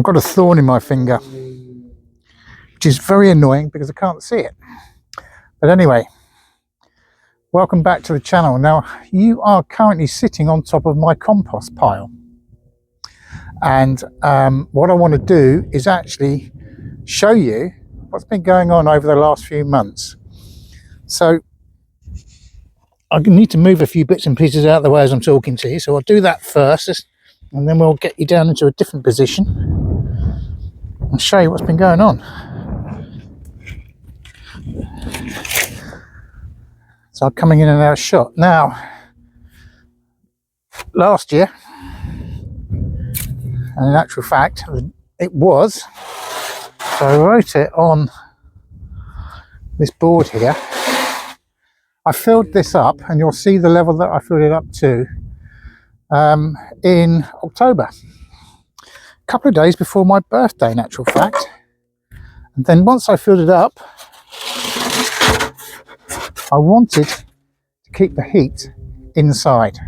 I've got a thorn in my finger, which is very annoying because I can't see it. But anyway, welcome back to the channel. Now, you are currently sitting on top of my compost pile. And what I want to do is actually show you what's been going on over the last few months. So I need to move a few bits and pieces out of the way as I'm talking to you. So I'll do that first, and then we'll get you down into a different position and show you what's been going on. So I'm coming in and out of shot. Now, last year, and in actual fact, it was, so I wrote it on this board here. I filled this up, and you'll see the level that I filled it up to in October. A couple of days before my birthday, in actual fact. And then once I filled it up, I wanted to keep the heat inside.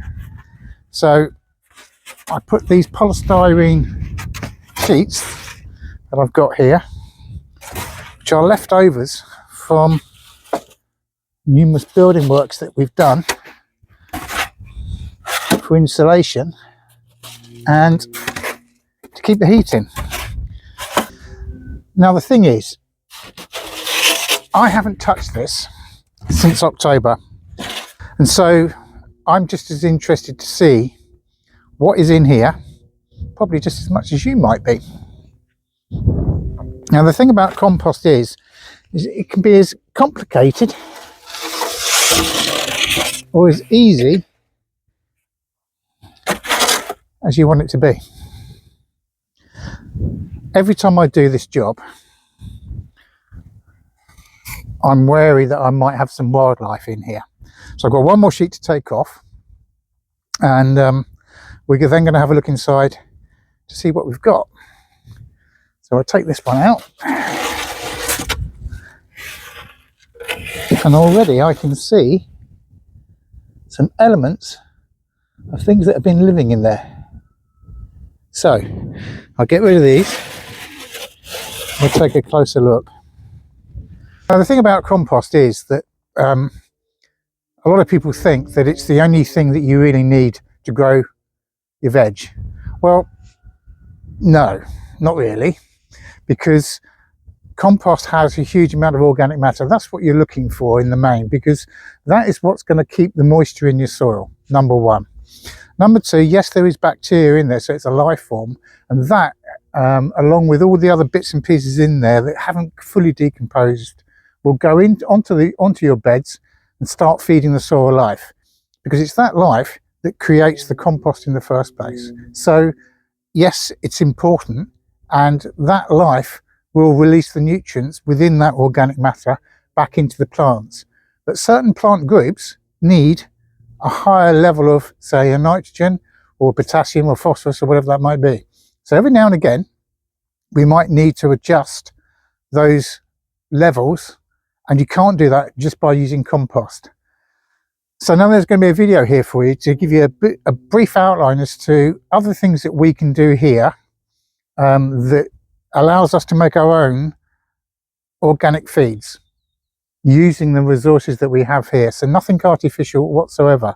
So I put these polystyrene sheets that I've got here, which are leftovers from numerous building works that we've done for insulation and to keep the heat in. Now the thing is, I haven't touched this since October, and so I'm just as interested to see what is in here, probably just as much as you might be. Now the thing about compost is it can be as complicated or as easy as you want it to be. Every time I do this job, I'm wary that I might have some wildlife in here. So I've got one more sheet to take off, and we're then going to have a look inside to see what we've got. So I'll take this one out, and already I can see some elements of things that have been living in there. So I'll get rid of these. We'll take a closer look. Now the thing about compost is that a lot of people think that it's the only thing that you really need to grow your veg. Well, no, not really, because compost has a huge amount of organic matter. That's what you're looking for in the main, because that is what's going to keep the moisture in your soil, number one. Number two, yes, there is bacteria in there, so it's a life form, and that along with all the other bits and pieces in there that haven't fully decomposed will go onto your beds and start feeding the soil life, because it's that life that creates the compost in the first place. So yes, it's important, and that life will release the nutrients within that organic matter back into the plants. But certain plant groups need a higher level of, say, a nitrogen or potassium or phosphorus or whatever that might be. So every now and again, we might need to adjust those levels, and you can't do that just by using compost. So now there's going to be a video here for you to give you a brief outline as to other things that we can do here that allows us to make our own organic feeds using the resources that we have here. So nothing artificial whatsoever.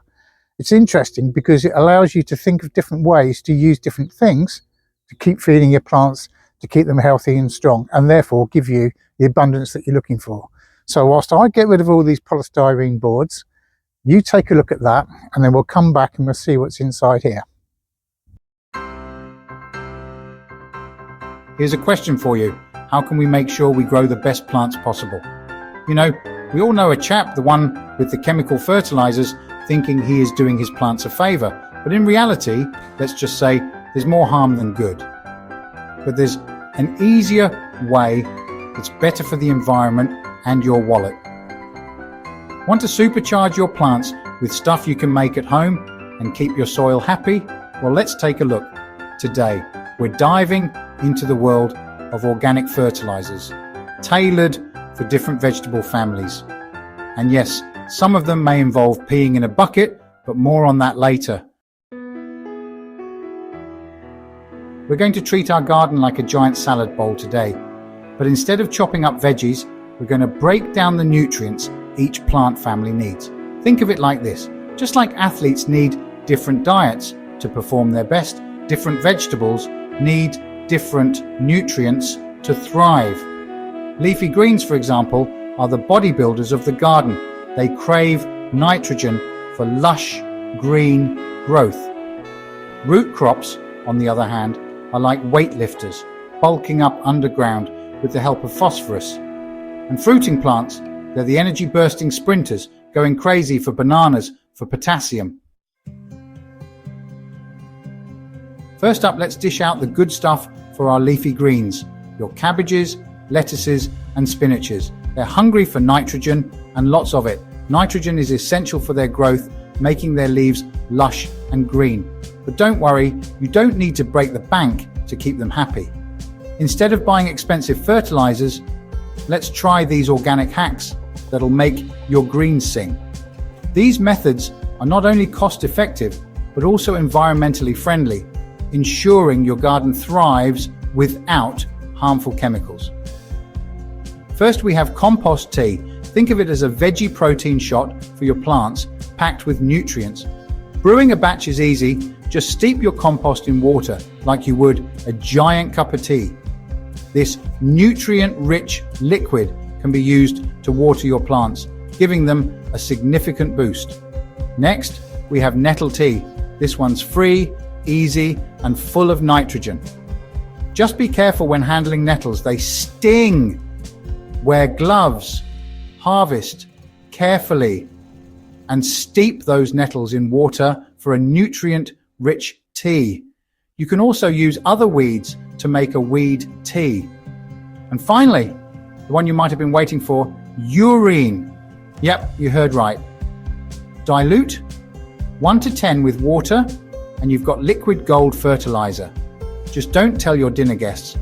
It's interesting because it allows you to think of different ways to use different things to keep feeding your plants, to keep them healthy and strong, and therefore give you the abundance that you're looking for. So whilst I get rid of all these polystyrene boards, you take a look at that, and then we'll come back and we'll see what's inside here. Here's a question for you. How can we make sure we grow the best plants possible? You know, we all know a chap, the one with the chemical fertilizers, thinking he is doing his plants a favor. But in reality, let's just say there's more harm than good. But there's an easier way that's better for the environment and your wallet. Want to supercharge your plants with stuff you can make at home and keep your soil happy? Well, let's take a look. Today, we're diving into the world of organic fertilizers, tailored for different vegetable families. And yes, some of them may involve peeing in a bucket, but more on that later. We're going to treat our garden like a giant salad bowl today. But instead of chopping up veggies, we're going to break down the nutrients each plant family needs. Think of it like this. Just like athletes need different diets to perform their best, different vegetables need different nutrients to thrive. Leafy greens, for example, are the bodybuilders of the garden. They crave nitrogen for lush green growth. Root crops, on the other hand, are like weightlifters, bulking up underground with the help of phosphorus. And fruiting plants, they're the energy-bursting sprinters, going crazy for bananas for potassium. First up, let's dish out the good stuff for our leafy greens, your cabbages, lettuces, and spinaches. They're hungry for nitrogen and lots of it. Nitrogen is essential for their growth, making their leaves lush and green. But don't worry, you don't need to break the bank to keep them happy. Instead of buying expensive fertilizers, let's try these organic hacks that'll make your greens sing. These methods are not only cost-effective, but also environmentally friendly, ensuring your garden thrives without harmful chemicals. First, we have compost tea. Think of it as a veggie protein shot for your plants, packed with nutrients. Brewing a batch is easy. Just steep your compost in water like you would a giant cup of tea. This nutrient-rich liquid can be used to water your plants, giving them a significant boost. Next, we have nettle tea. This one's free, easy, and full of nitrogen. Just be careful when handling nettles. They sting. Wear gloves. Harvest carefully and steep those nettles in water for a nutrient-rich tea. You can also use other weeds to make a weed tea. And finally, the one you might have been waiting for, urine. Yep, you heard right. Dilute 1 to 10 with water and you've got liquid gold fertilizer. Just don't tell your dinner guests.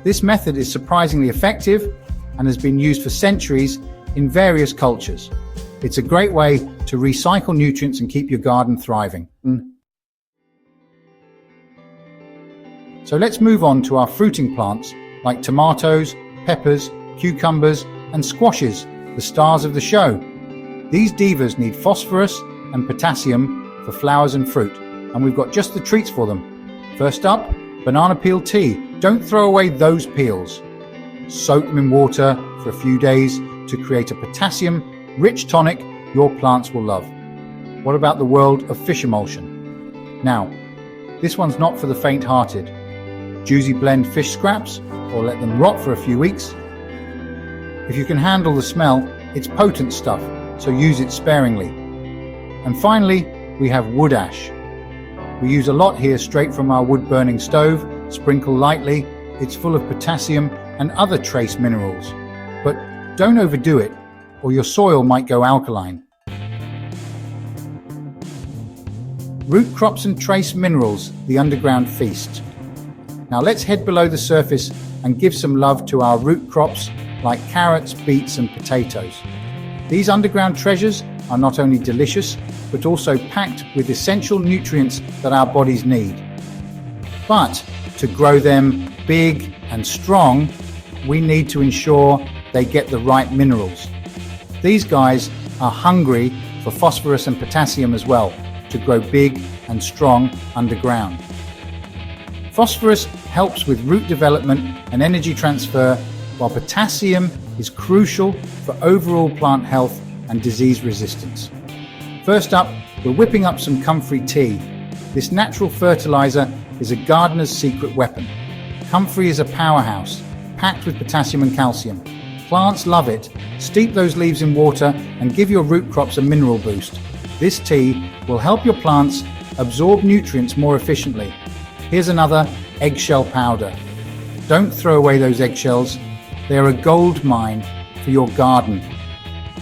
This method is surprisingly effective and has been used for centuries in various cultures. It's a great way to recycle nutrients and keep your garden thriving. So let's move on to our fruiting plants like tomatoes, peppers, cucumbers, and squashes, the stars of the show. These divas need phosphorus and potassium for flowers and fruit, and we've got just the treats for them. First up, banana peel tea. Don't throw away those peels. Soak them in water for a few days to create a potassium-rich tonic your plants will love. What about the world of fish emulsion? Now, this one's not for the faint-hearted. Juicy blend fish scraps or let them rot for a few weeks. If you can handle the smell, it's potent stuff, so use it sparingly. And finally, we have wood ash. We use a lot here straight from our wood-burning stove. Sprinkle lightly. It's full of potassium and other trace minerals. But don't overdo it, or your soil might go alkaline. Root crops and trace minerals, the underground feast. Now let's head below the surface and give some love to our root crops like carrots, beets and potatoes. These underground treasures are not only delicious, but also packed with essential nutrients that our bodies need. But to grow them big and strong, we need to ensure they get the right minerals. These guys are hungry for phosphorus and potassium as well to grow big and strong underground. Phosphorus helps with root development and energy transfer, while potassium is crucial for overall plant health and disease resistance. First up, we're whipping up some comfrey tea. This natural fertilizer is a gardener's secret weapon. Comfrey is a powerhouse, packed with potassium and calcium. Plants love it. Steep those leaves in water and give your root crops a mineral boost. This tea will help your plants absorb nutrients more efficiently. Here's another eggshell powder. Don't throw away those eggshells. They are a gold mine for your garden.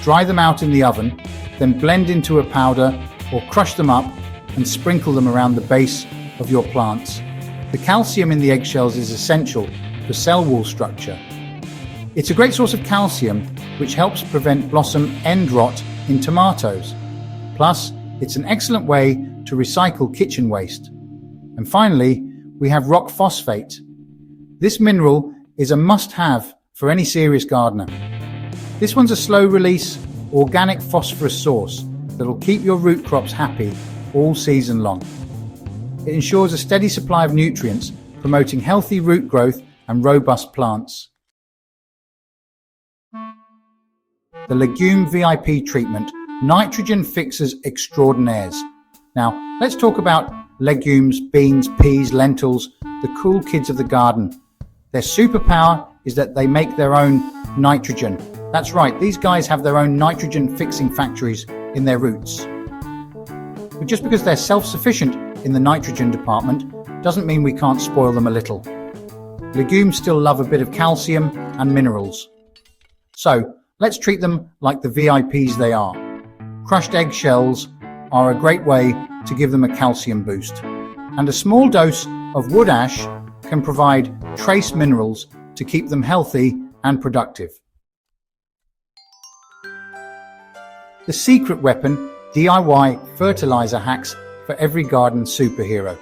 Dry them out in the oven, then blend into a powder or crush them up and sprinkle them around the base of your plants. The calcium in the eggshells is essential for cell wall structure. It's a great source of calcium, which helps prevent blossom end rot in tomatoes. Plus, it's an excellent way to recycle kitchen waste. And finally, we have rock phosphate. This mineral is a must-have for any serious gardener. This one's a slow-release, organic phosphorus source that'll keep your root crops happy all season long. It ensures a steady supply of nutrients, promoting healthy root growth and robust plants. The Legume VIP treatment, nitrogen fixers extraordinaires. Now, let's talk about legumes, beans, peas, lentils, the cool kids of the garden. Their superpower is that they make their own nitrogen. That's right, these guys have their own nitrogen fixing factories in their roots. But just because they're self-sufficient in the nitrogen department doesn't mean we can't spoil them a little. Legumes still love a bit of calcium and minerals. So, let's treat them like the VIPs they are. Crushed eggshells are a great way to give them a calcium boost. And a small dose of wood ash can provide trace minerals to keep them healthy and productive. The secret weapon, DIY fertilizer hacks for every garden superhero.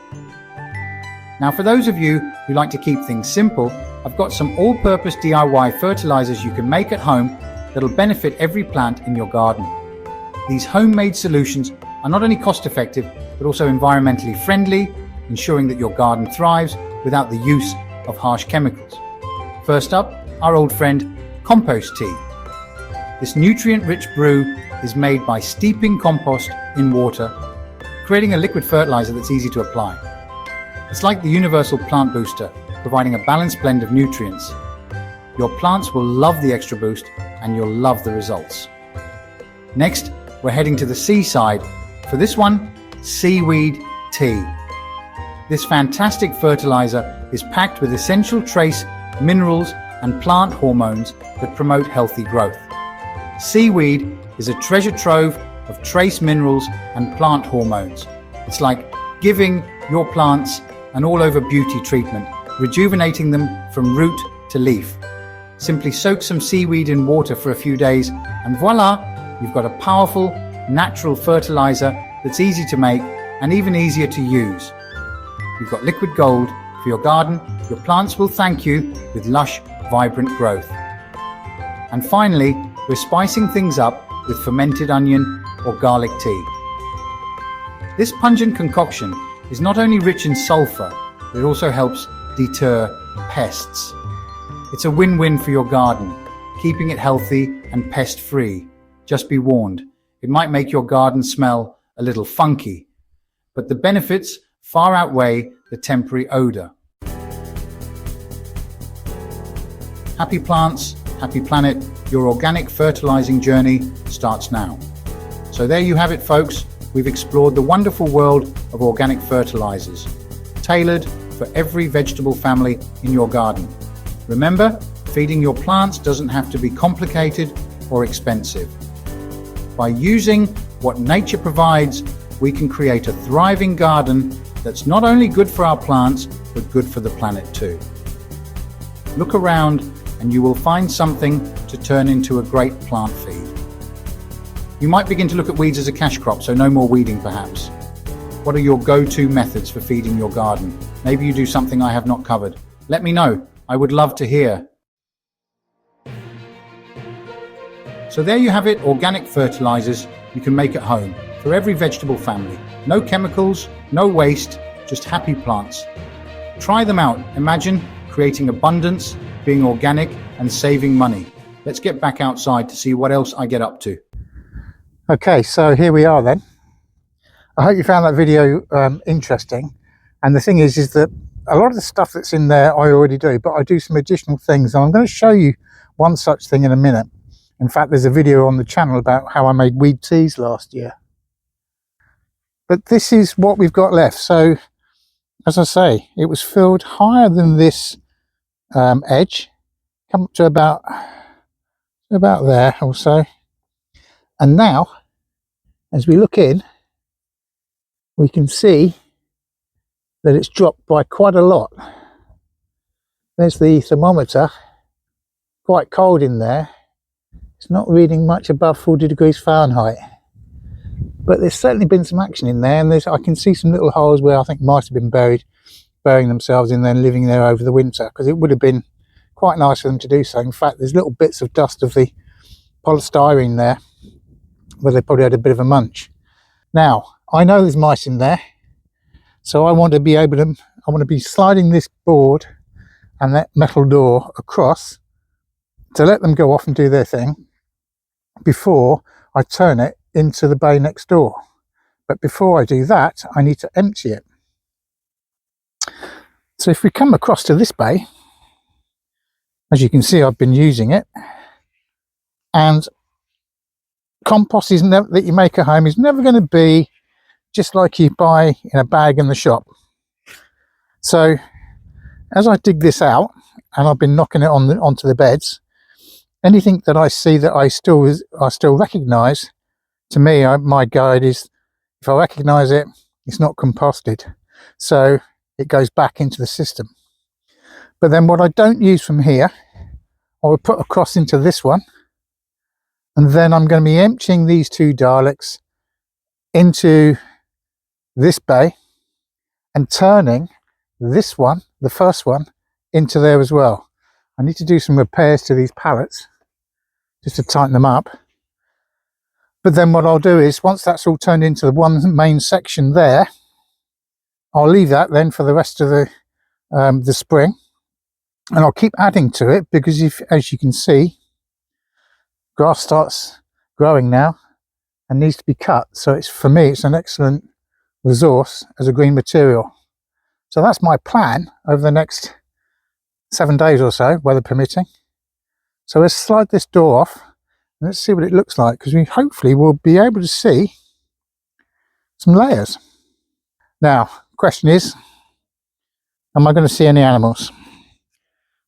Now, for those of you who like to keep things simple, I've got some all-purpose DIY fertilizers you can make at home that'll benefit every plant in your garden. These homemade solutions are not only cost-effective, but also environmentally friendly, ensuring that your garden thrives without the use of harsh chemicals. First up, our old friend, compost tea. This nutrient-rich brew is made by steeping compost in water, creating a liquid fertilizer that's easy to apply. It's like the universal plant booster, providing a balanced blend of nutrients. Your plants will love the extra boost, and you'll love the results. Next, we're heading to the seaside. For this one, seaweed tea. This fantastic fertilizer is packed with essential trace minerals and plant hormones that promote healthy growth. Seaweed is a treasure trove of trace minerals and plant hormones. It's like giving your plants an all-over beauty treatment, rejuvenating them from root to leaf. Simply soak some seaweed in water for a few days and voila, you've got a powerful, natural fertilizer that's easy to make and even easier to use. You've got liquid gold for your garden. Your plants will thank you with lush, vibrant growth. And finally, we're spicing things up with fermented onion or garlic tea. This pungent concoction is not only rich in sulfur, but it also helps deter pests. It's a win-win for your garden, keeping it healthy and pest-free. Just be warned, it might make your garden smell a little funky, but the benefits far outweigh the temporary odor. Happy plants, happy planet, your organic fertilizing journey starts now. So there you have it, folks. We've explored the wonderful world of organic fertilizers, tailored for every vegetable family in your garden. Remember, feeding your plants doesn't have to be complicated or expensive. By using what nature provides, we can create a thriving garden that's not only good for our plants, but good for the planet too. Look around and you will find something to turn into a great plant feed. You might begin to look at weeds as a cash crop, so no more weeding perhaps. What are your go-to methods for feeding your garden? Maybe you do something I have not covered. Let me know. I would love to hear. So there you have it, organic fertilizers you can make at home for every vegetable family. No chemicals, no waste, just happy plants. Try them out. Imagine creating abundance, being organic and saving money. Let's get back outside to see what else I get up to. Okay, so here we are then. I hope you found that video interesting. And the thing is that a lot of the stuff that's in there I already do, but I do some additional things. And I'm going to show you one such thing in a minute. In fact, there's a video on the channel about how I made weed teas last year. But this is what we've got left. So, as I say, it was filled higher than this edge, come up to about there or so. And now, as we look in, we can see that it's dropped by quite a lot. There's the thermometer, quite cold in there. It's not reading much above 40 degrees Fahrenheit. But there's certainly been some action in there, and I can see some little holes where I think mice have been buried. burying themselves in there and living there over the winter, because it would have been quite nice for them to do so. In fact, there's little bits of dust of the polystyrene there where they probably had a bit of a munch. Now, I know there's mice in there, so I want to be sliding this board and that metal door across to let them go off and do their thing before I turn it into the bay next door. But before I do that, I need to empty it. So if we come across to this bay, as you can see, I've been using it, and compost that you make at home is never going to be just like you buy in a bag in the shop. So as I dig this out, and I've been knocking it onto the beds, anything that I see that I still recognise, to me, my guide is, if I recognise it, it's not composted, so it goes back into the system. But then what I don't use from here, I will put across into this one, and then I'm going to be emptying these two Daleks into this bay and turning this one, the first one, into there as well. I need to do some repairs to these pallets just to tighten them up. But then what I'll do is, once that's all turned into the one main section there, I'll leave that then for the rest of the spring, and I'll keep adding to it, because as you can see, grass starts growing now and needs to be cut. So for me, it's an excellent resource as a green material. So that's my plan over the next 7 days or so, weather permitting. So let's slide this door off and let's see what it looks like, because we hopefully will be able to see some layers. Now, question is, am I going to see any animals?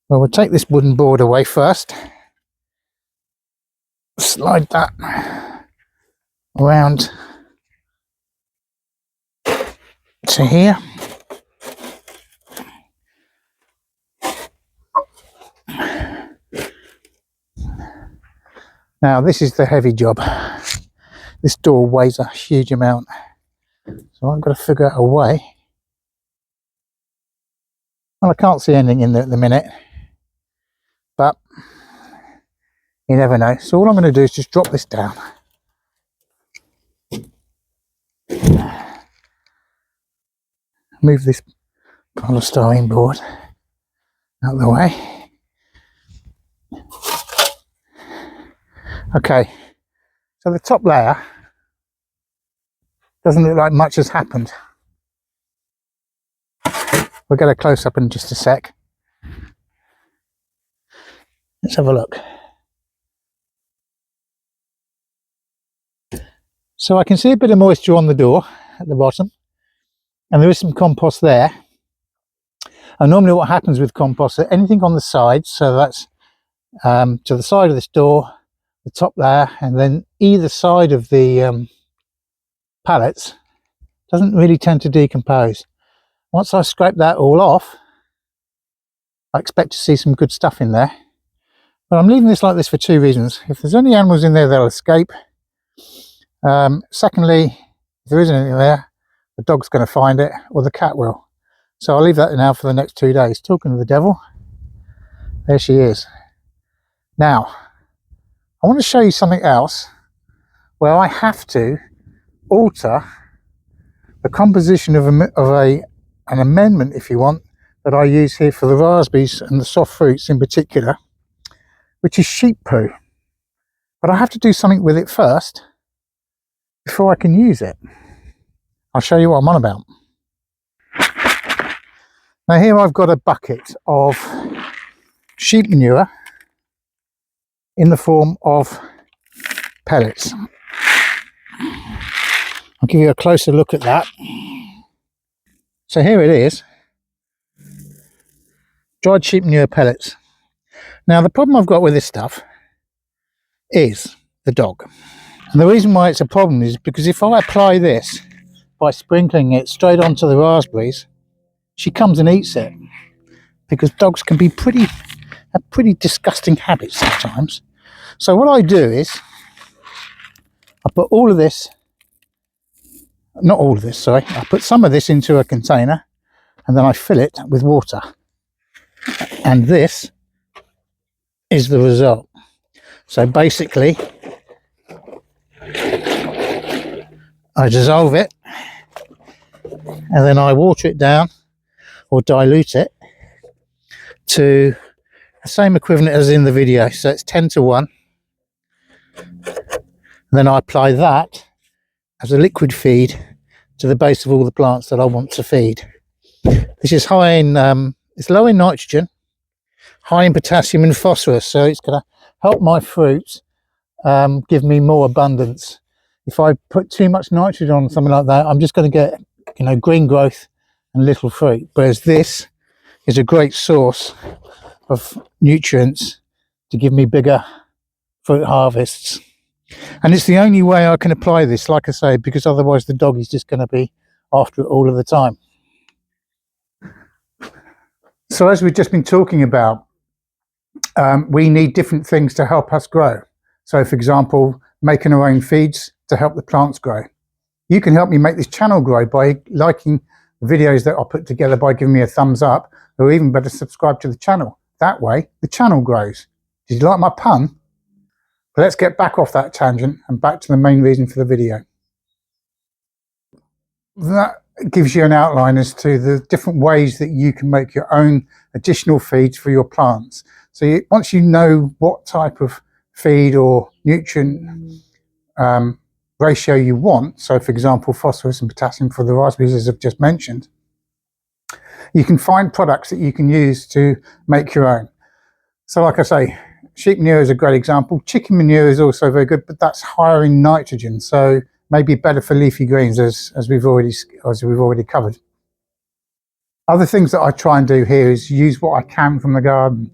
Well, we'll take this wooden board away first. Slide that around to here. Now, this is the heavy job. This door weighs a huge amount, so I've got to figure out a way. Well, I can't see anything in there at the minute, but you never know. So all I'm going to do is just drop this down. Move this polystyrene board out of the way. Okay, so the top layer doesn't look like much has happened. We'll get a close-up in just a sec. Let's have a look. So I can see a bit of moisture on the door at the bottom, and there is some compost there. And normally what happens with compost, anything on the sides, so that's to the side of this door, the top layer, and then either side of the pallets, doesn't really tend to decompose. Once I scrape that all off, I expect to see some good stuff in there. But I'm leaving this like this for two reasons. If there's any animals in there, they'll escape. Secondly, if there isn't anything there, the dog's going to find it, or the cat will. So I'll leave that now for the next 2 days. Talking to the devil, there she is. Now, I want to show you something else where I have to alter the composition of an amendment, if you want, that I use here for the raspberries and the soft fruits in particular, which is sheep poo. But I have to do something with it first before I can use it. I'll show you what I'm on about. Now here I've got a bucket of sheep manure in the form of pellets. I'll give you a closer look at that. So here it is, dried sheep manure pellets. Now the problem I've got with this stuff is the dog. And the reason why it's a problem is because if I apply this by sprinkling it straight onto the raspberries, she comes and eats it, because dogs can be have pretty disgusting habits sometimes. So what I do is I put all of this, not all of this, sorry, I put some of this into a container, and then I fill it with water. And this is the result. So basically, I dissolve it, and then I water it down or dilute it to the same equivalent as in the video. So it's 10:1. Then I apply that as a liquid feed to the base of all the plants that I want to feed. This is high in, it's low in nitrogen, high in potassium and phosphorus, so it's going to help my fruits give me more abundance. If I put too much nitrogen on something like that, I'm just going to get, you know, green growth and little fruit. Whereas this is a great source of nutrients to give me bigger fruit harvests. And it's the only way I can apply this, like I say, because otherwise the dog is just going to be after it all of the time. So as we've just been talking about, we need different things to help us grow. So for example, making our own feeds to help the plants grow. You can help me make this channel grow by liking the videos that I put together, by giving me a thumbs up, or even better, subscribe to the channel. That way the channel grows. Did you like my pun? But let's get back off that tangent and back to the main reason for the video. That gives you an outline as to the different ways that you can make your own additional feeds for your plants. So once you know what type of feed or nutrient ratio you want, so for example phosphorus and potassium for the raspberries as I've just mentioned, you can find products that you can use to make your own. So like I say, sheep manure is a great example. Chicken manure is also very good, but that's higher in nitrogen, so maybe better for leafy greens, as we've already covered. Other things that I try and do here is use what I can from the garden.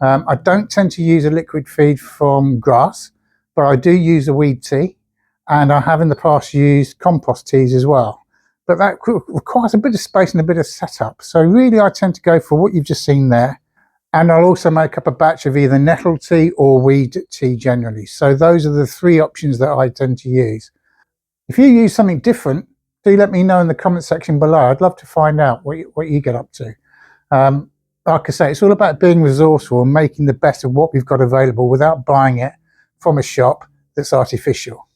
I don't tend to use a liquid feed from grass, but I do use a weed tea, and I have in the past used compost teas as well. But that requires a bit of space and a bit of setup. So really I tend to go for what you've just seen there. And I'll also make up a batch of either nettle tea or weed tea generally. So those are the three options that I tend to use. If you use something different, do let me know in the comment section below. I'd love to find out what you get up to. Like I say, it's all about being resourceful and making the best of what we've got available without buying it from a shop that's artificial.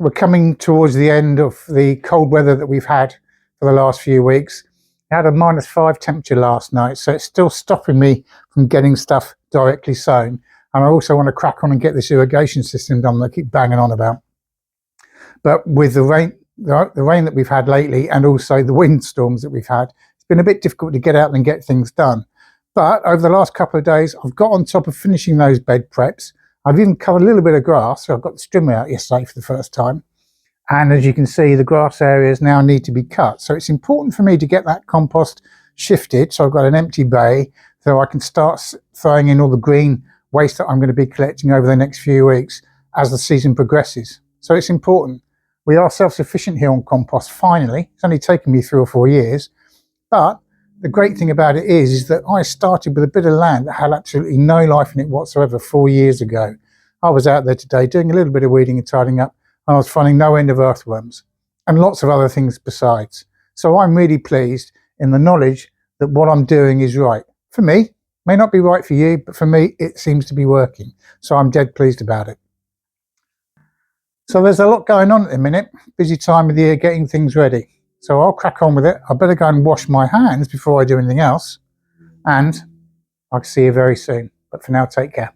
We're coming towards the end of the cold weather that we've had for the last few weeks. I had a -5 temperature last night, so it's still stopping me from getting stuff directly sown. And I also want to crack on and get this irrigation system done that I keep banging on about. But with the rain that we've had lately, and also the windstorms that we've had, it's been a bit difficult to get out and get things done. But over the last couple of days, I've got on top of finishing those bed preps. I've even covered a little bit of grass, so I've got the strimmer out yesterday for the first time. And as you can see, the grass areas now need to be cut. So it's important for me to get that compost shifted. So I've got an empty bay so I can start throwing in all the green waste that I'm going to be collecting over the next few weeks as the season progresses. So it's important. We are self-sufficient here on compost, finally. It's only taken me 3 or 4 years. But the great thing about it is that I started with a bit of land that had absolutely no life in it whatsoever 4 years ago. I was out there today doing a little bit of weeding and tidying up. I was finding no end of earthworms and lots of other things besides. So I'm really pleased in the knowledge that what I'm doing is right. For me, may not be right for you, but for me, it seems to be working. So I'm dead pleased about it. So there's a lot going on at the minute. Busy time of the year getting things ready. So I'll crack on with it. I better go and wash my hands before I do anything else. And I'll see you very soon. But for now, take care.